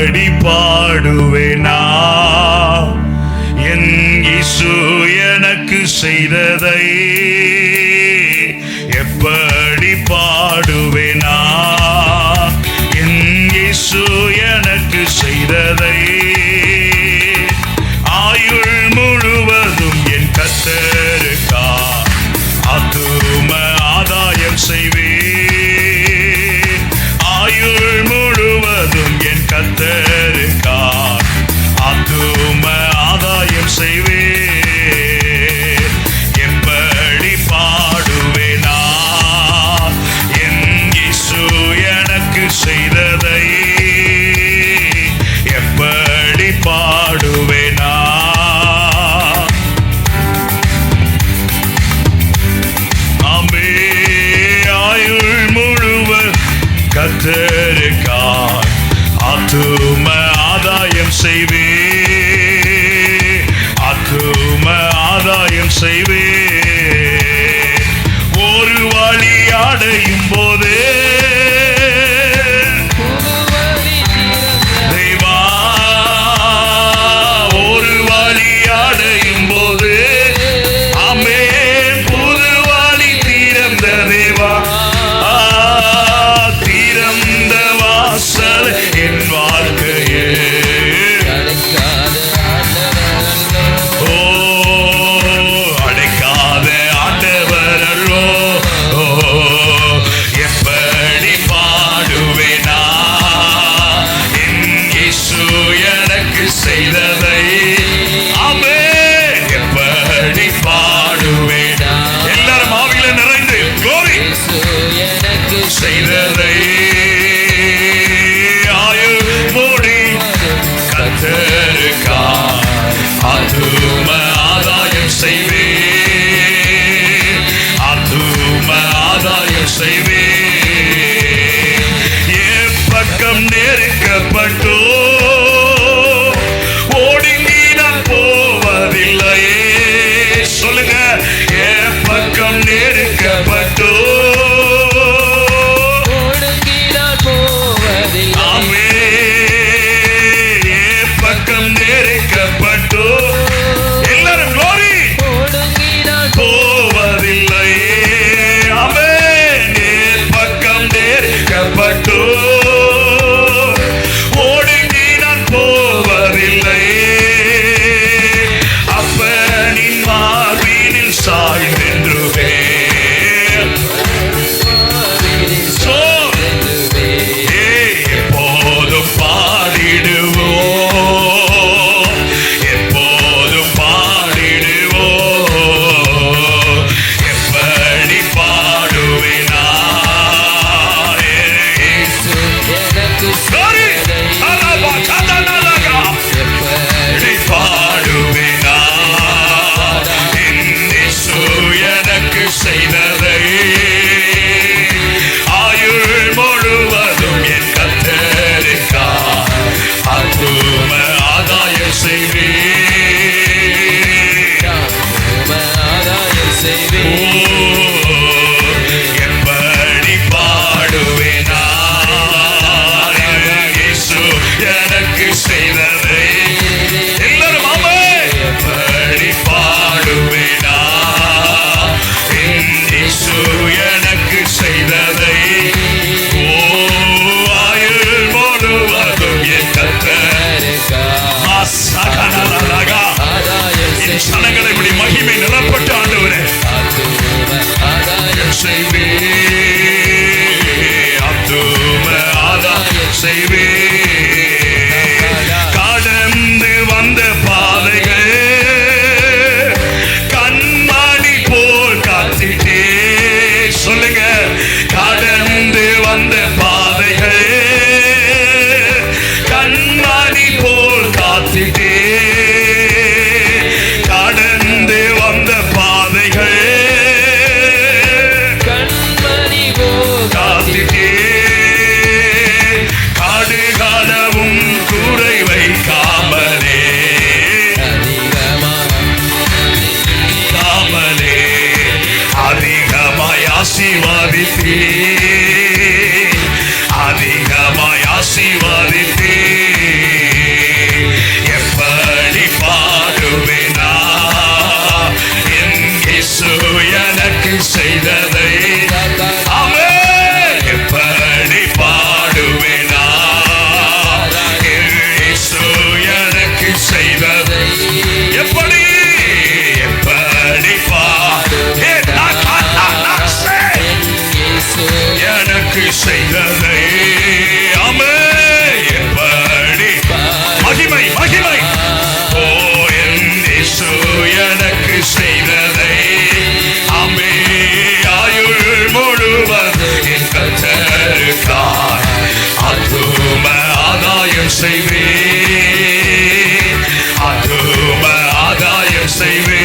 எப்படி பாடுவேனா என் இயேசு எனக்கு செய்ததை எப்படி பாடுவேனா என் இயேசு எனக்கு செய்ததை ஆயுள் முழுவதும் என் கர்த்தருக்கா ஆத்தும ஆதாயம் செய்வேன் ஆயுள் முழுவதும் என் கர்த்தருக்கா ஆத்தும ஆதாயம் செய்வேன் எப்படி பாடுவேனா என் இயேசு எனக்கு செய்ததை எப்படி பாடுவேனா ஆமே ஆயுள் முழுவதும் கர்த்தருக்காய் ஆத்தும ஆதாயம் செய்வேன் ஆத்தும ஆதாயம் செய்வேன் ஒரு வழி அடையும் போதே தேவா ஒரு வழி அடையும் போது ஆமே புது வழி திறந்த தேவா திறந்த வாசல் என் வாழ்க்கையே அடைக்காத ஆண்டவர் அல்லோ எப்படி பாடுவேனா என் இயேசு எனக்கு செய்ததை ஆமே எப்படி பாடுவேனா எல்லாரும் ஆவியில நிறைந்து glory செய்ததை ஆயுள் மூடி கர்த்தருக்காய் ஆத்தும ஆதாயம் செய்வேன் ஆத்தும ஆதாயம் செய்வேன் என் பக்கம் நெருக்கப்பட்டோ ஓடுங்கி நான் போவதில்லையே சொல்லுங்க என் பக்கம் நெருக்கப்பட்டோ ஆமே என் பக்கம் நெருக்கப்பட்டோ எல்லாரும் glory போவதில்லையே ஆமே என் பக்கம் நெருக்கப்பட்டோ ஓடுங்கி நான் போவதில்லையே அப்பனின் மார்பினில் சாய்ந்தென்றுவே எப்போதும் பாடிடுவோம் எப்போதும் பாடிடுவோம் எப்படி பாடுவேனா எப்படி பாடுவேனா என் இயேசு எனக்கு செய்ததை ஆயுள் முழுவதும் என் கர்த்தருக்காய் ஆத்தும ஆதாயம் செய்வேன் எப்படி பாடுவேனா இயேசு எனக்கு செய்ததை எல்லாரும் ஆமே எப்படி பாடுவேனா என் இயேசு எனக்கு செய்ததை ஆயுள் முழுவதும் என் என் சனங்களை இப்படி மகிமை நிலப்பட்டு ஆண்டவரே ஆதாயம் செய்வேன் ஆத்தும ஆதாயம் செய்வேன் கடந்து வந்த பாதைகள் கண்மணி போல் காத்திட்டே சொல்லுங்க கடந்து வந்த பாதைகள் கண்மணி போல் காத்திட்டே கடந்து வந்த பாதைகள் கண்மணி போல் காத்திட்டே காடு ஆதாயம் செய்வே, ஆத்தும ஆதாயம் செய்வே,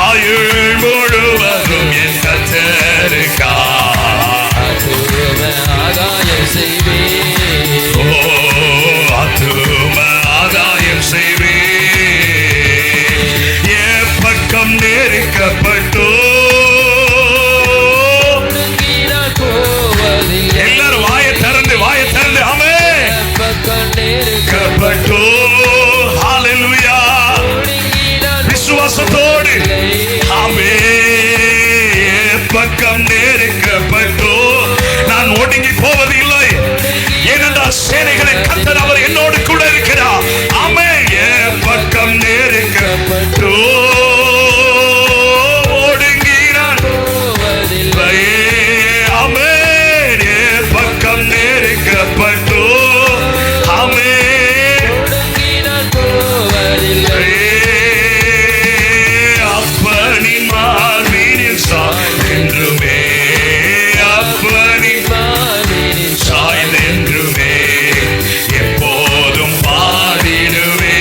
ஆயுள் முழுவதும் என் கர்த்தருக்கா ஆதாயம் செய்வே, ஓ ஆத்தும ஆதாயம் செய்வே, என் பக்கம் நெருக்கப்பட்டோ எல்லாரும் வாயை திறந்து ஆமே நெருக்கப்பட்டோ ஹல்லேலூயா விசுவாசத்தோடு ஆமே பக்கம் நெருக்கப்பட்டோ நான் ஒடுங்கி போவது இல்லை, ஏனென்றால் சேனைகளின் கர்த்தர் அவர் என்னோடு கூட இருக்கிறார். ஆமே பக்கம் நெருக்கப்பட்டோ ஒடுங்கி நான் போவதில்லை, ஆமே பக்கம் நெருக்கப்பட்டோ ஆமே போவதில்லை, அப்பனின் மார்பினில் சாய்ந்தென்றுமே, அப்பனின் மார்பினில் சாய்ந்தென்றுமே எப்போதும் பாடிடுவே,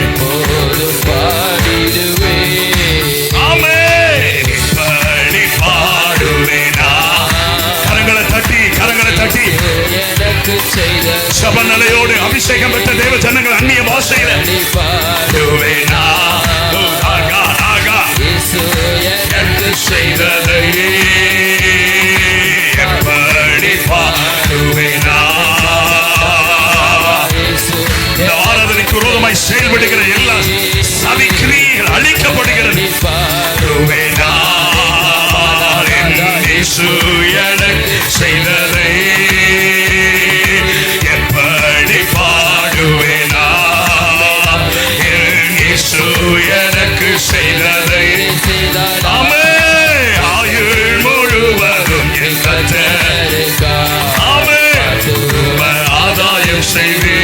எப்போதும் பாடிடுவே, ஆமே படி பாடுவேனா. கரங்களை தட்டி எனக்கு செய்த சபநிலையோடு அபிஷேகம் பெற்ற தேவ ஜனங்கள் அந்நிய பாஷையில பாடுவேனா, எனக்கு செய்ததை எப்படி பாடுவேனா. இந்த ஆராதனைக்கு விரோதமாய் செயல்படுகிற எல்லா சதி கிரியைகள் அழிக்கப்படுகிறது. பாடுவேனா இயேசு எனக்கு செய்ததை எப்படி பாடுவேனா, இயேசு எனக்கு செய்ததை ஆமே ஆயுள் முழுவதும் என் கர்த்தருக்கா ஆமே ஆதாயம் செய்வே,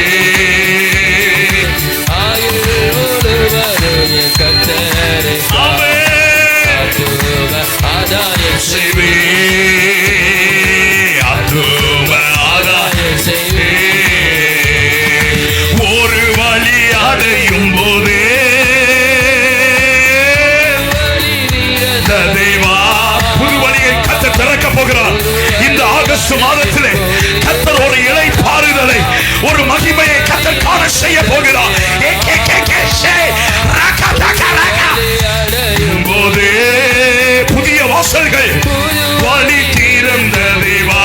ஆயுள் முழுவதும் என் கர்த்தருக்கா ஆமே ஆதாயம் செய்வே, ஆத்தும ஆதாயம் செய்வே, ஒரு வழி அடையும் போதே தேவா புது வழியை கர்த்தர் திறக்க போகிறார். இந்த ஆகஸ்ட் மாதத்திலே கர்த்தர் ஒரு இலை பாறுதலை, ஒரு மகிமையை கர்த்தர் காண செய்ய போகிறார். போதே புதிய வாசல்கள் வழி திறந்த தேவா,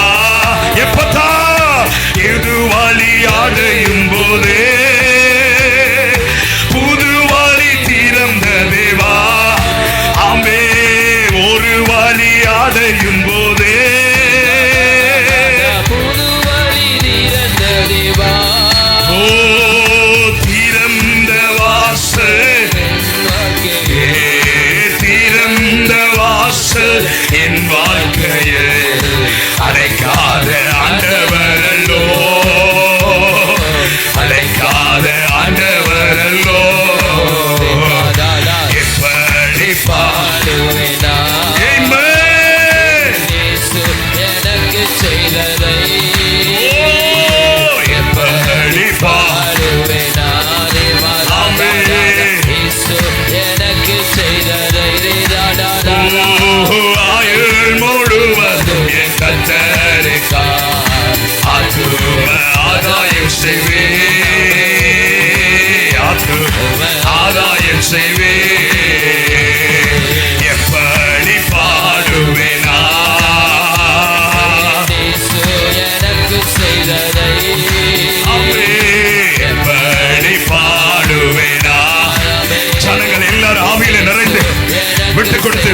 எப்பத்தா இது வழி அடையும் போதே புது வழி திறந்த தேவா, ஆமே ஒரு வழி அடையும் போதே புது வழி திறந்த தேவா, ஓ திறந்த வாசல் திறந்த வாசல் என் வாழ்க்கையை அடைக்காத ஆண்டவரல்லோ, அடைக்காத ஆண்டவரல்லோ, எப்படி பாடுவேனா எனக்கு செய்ததை எப்படி பாடுவேனா, எனக்கு செய்ததை ஆயுள் முழுவதும் என் கர்த்தருக்கா ஆத்தும ஆதாயம் செய்வே, ஆத்தும ஆதாயம் செய்வே, எப்படி பாடுவேனா எனக்கு செய்ததை எப்படி பாடுவேனா. ஜனங்கள் எல்லாரும் ஆவியில நிறைந்து விட்டு கொடுத்து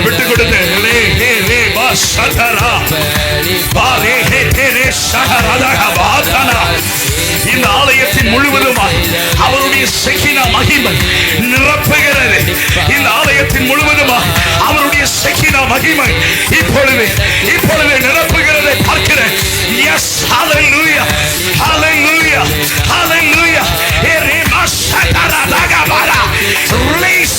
இந்த ஆலயத்தின் முழுவதுமாய் அவருடைய செக்கினா மகிமை நிரப்புகிறது. இந்த ஆலயத்தின் முழுவதுமாய் அவருடைய செக்கினா மகிமை இப்பொழுது நிரப்புகிறதை பார்க்கிறேன். Yes, hallelujah, hallelujah, hallelujah. Release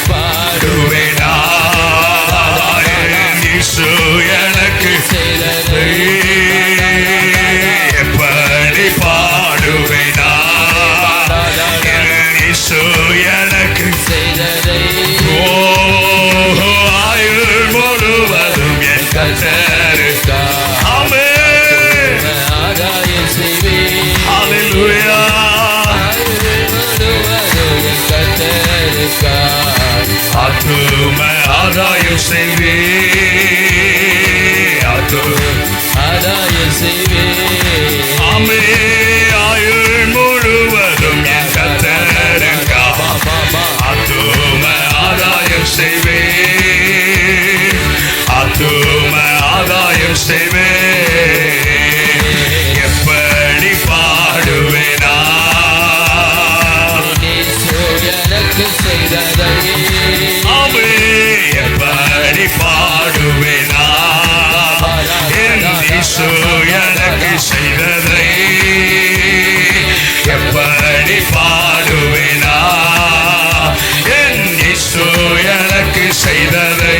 பாடுவேனா இயேசு கர்த்தருக்கு ஆமென் ஆராயம் செய்வேன் ஹalleluya கர்த்தருக்கு ஆத்தும ஆராயம் செய்வேன் ஆராயம் செய்வேன் ஆமென் ஆயுள் முழுவதும் என் கர்த்தருக்கு ஆத்தும ஆராயம் செய்வேன் ஆத்தும ஆராயம் செய்வேன் எப்படி பாடுவேனா எனக்கு செய்ததை ஆமென் எப்படி பாடுவேனா என் இயேசு எனக்கு செய்ததை எப்படி பாடுவேனா என் இயேசு எனக்கு செய்ததை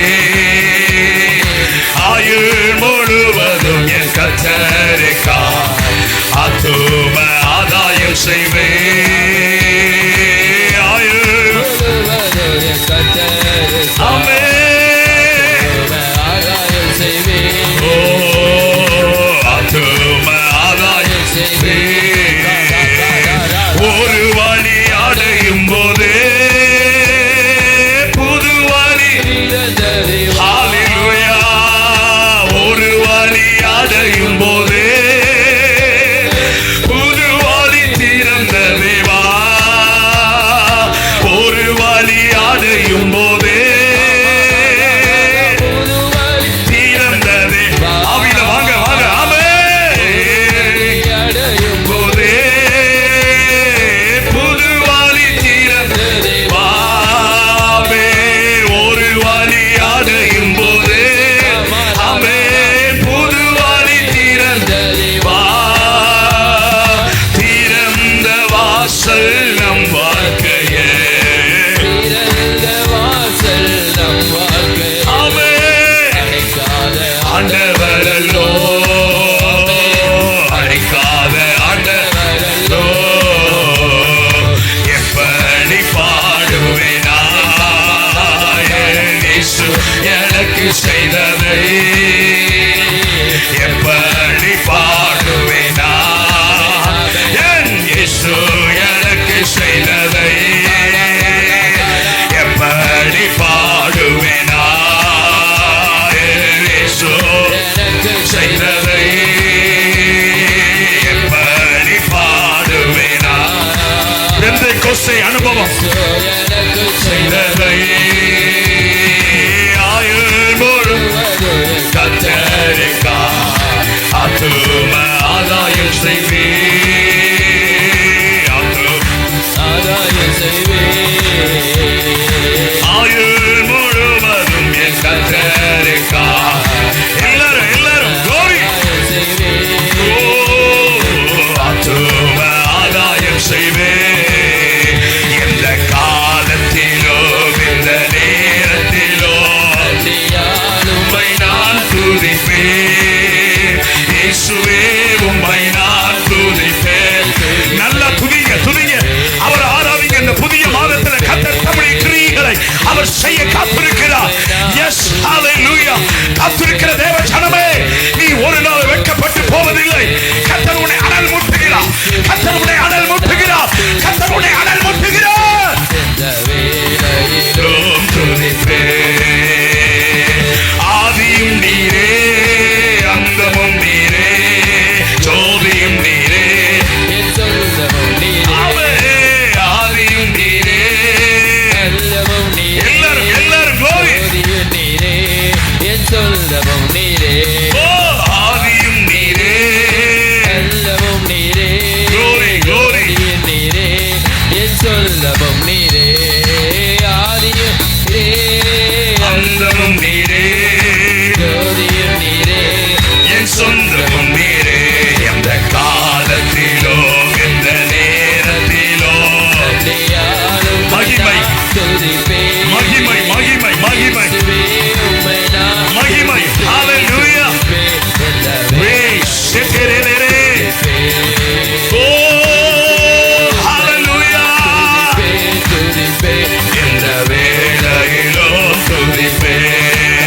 ஆயுள் முழுவதும் என் கர்த்தருக்கு ஆத்தும ஆதாயம் செய்வேன் ஆயுள் முழுவதும் கர்த்தருக்கு ஆமென் ஆராயம் செய்வேன் ஓ ஆத்தும ஆதாயம் செய்வேன் ஒரு வழி அடையும் போது புது வழி ஹalleluya ஒரு வழி அடையும் போது புது வழி திறந்த தேவா ஒரு வழி அடையும் போது திறந்ததே ஆவியில வாங்க வாங்க ஆமென் போது புது வழி திறந்ததே ஆமென் ஒரு வழி அடையும் போது ஆமென் புது வழி திறந்ததே திறந்த வாசல் நம் வாழ்க்கையே ஆண்டவரல்லோ அழைக்காத ஆண்டவரல்லோ எப்படி பாடுவேனா இயேசு எனக்கு செய்ததை எப்படி பாடுவேனா என் இயேசு எனக்கு செய்ததை எப்படி பாடுவேனா இயேசு செய்ததை எப்படி பாடுவேனா பெந்தேகோஸ்தே அனுபவம் செய்ததை ஆயுள் முழுவதும் கர்த்தருக்கு ஆத்தும ஆதாயம் செய்வேன் ஆராயம் செய்வேன் ஆயுள் முழுவதும் என் கர்த்தருக்கு எல்லாரும் எல்லாரும் glory ஆத்தும ஆதாயம் செய்வேன் எந்த காலத்திலோ எந்த நேரத்திலோ உம்மை நான் துதிப்பேன் இயேசுவே உம்மை நான் துதிப்பேன் நல்லா துதிங்க துதிங்க அவர் ஆராதிங்க இந்த புதிய மாதத்துல கர்த்தர் தம்முடைய கிரியைகளை அவர் செய்ய காத்திருக்கிறார் எஸ் ஹalleluya காத்திருக்கிற தேவ ஜனமே நீ ஒரு நாள் வெட்கப்பட்டு போவதில்லை கர்த்தர் உன்னை அனல் மூட்டுகிறார் கர்த்தர் உன்னை அனல் மூட்டுகிறார் கர்த்தர் உன்னை அனல் மூட்டுகிறார் ஆதியும் நீரே அந்தமும் நீரே ஜோதியும் நீரே ஆதியும் நீரே எல்லாரும் எல்லாரும் glory சொல்லவும் நீரே ஓ ஆதியும் நீரே எல்லாமும் நீரே glory glory நீரே என் சொல்லவும் நீரே ஆதியும் நீரே அந்தமும் நீரே ஜோதியும் நீரே என் சொந்தமும் நீரே எந்த காலத்திலோ எந்த நேரத்திலோ மகிமை மகிமை மகிமை மகிமை மகிமை ஹalleluya ஓ ஹalleluya இந்த வேளையிலோ துதிப்பேன்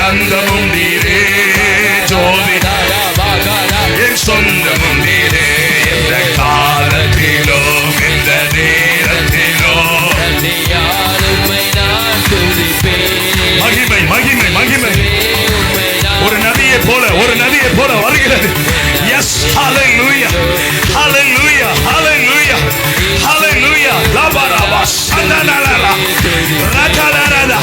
அந்தமும் நீரே, ஜோதி என் சொந்தமும் நீரே. எந்த காலத்திலோ எந்த நேரத்திலோ மகிமை மகிமை மகிமை ஒரு நதியை போல வருகிறது. எஸ், ஹalleluya ஹalleluya ஹalleluya ஹalleluya. லபரபா சந்தனலலா ரகலரதா